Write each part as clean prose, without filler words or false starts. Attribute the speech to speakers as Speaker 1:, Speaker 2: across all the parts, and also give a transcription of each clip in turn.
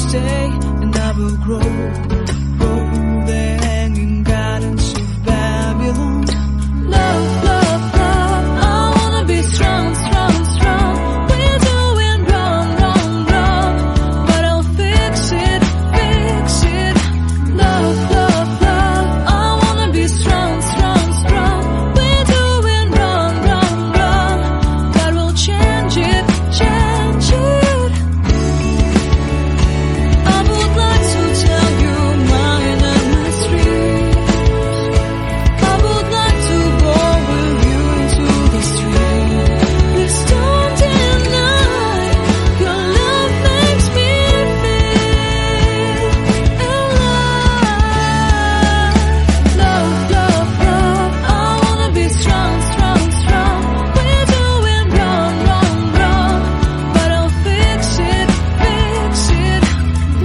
Speaker 1: stay and I will grow the hanging gardens of Babylon. Love, love, love, I wanna be strong, strong, strong. We're doing wrong, wrong, wrong, but I'll fix it, fix it. Love, love, love, I wanna be strong, strong, strong. We're doing wrong, wrong, wrong, God will change it, change it. I would like to tell you mine and my street. I would like to go with you into the street. Please don't deny, your love makes me feel alive. Love, love, love, I wanna be strong, strong, strong. We're doing wrong, wrong, wrong, but I'll fix it, fix it.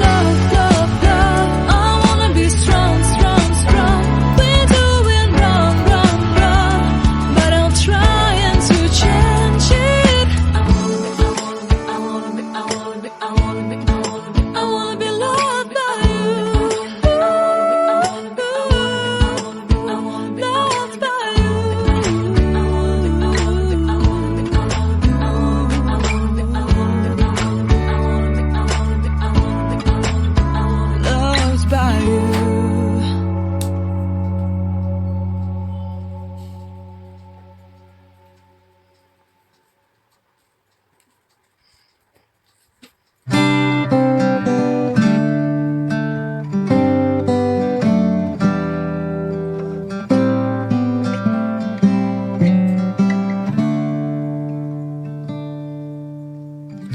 Speaker 1: Love, love, love, I wanna be strong, strong, strong. We're doing wrong, wrong, wrong, but I'll try and to change it. I wanna be loved by you. Loved by you. Loved by you.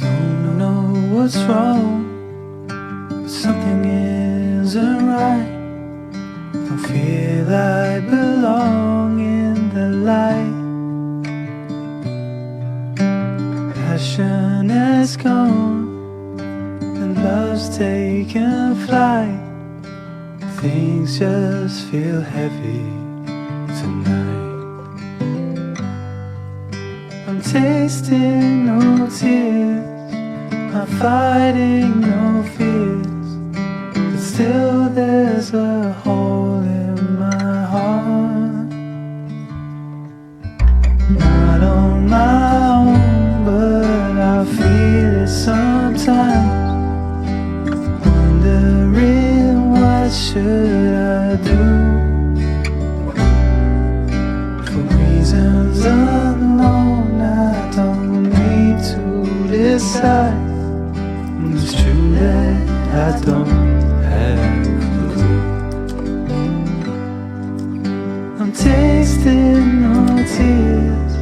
Speaker 2: Don't know what's wrong, something isn't right. Don't feel I belong in the light. Passion has gone and love's taken flight. Things just feel heavy tonight. I'm tasting no tears, I'm fighting no fears, but still there's a hole in my heart. Not on my own, but I feel it sometimes. Wondering what should I do. For reasons unknown, I don't need to decide. It's true that I don't have a clue. I'm tasting no tears,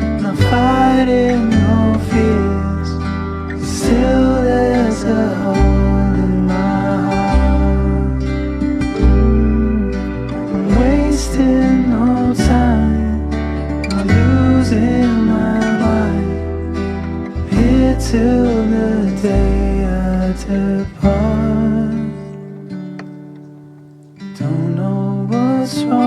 Speaker 2: and I'm fighting no fears, but still there's a hole in my heart. I'm wasting no time, I'm losing my mind, here till the day I depart. Don't know what's wrong,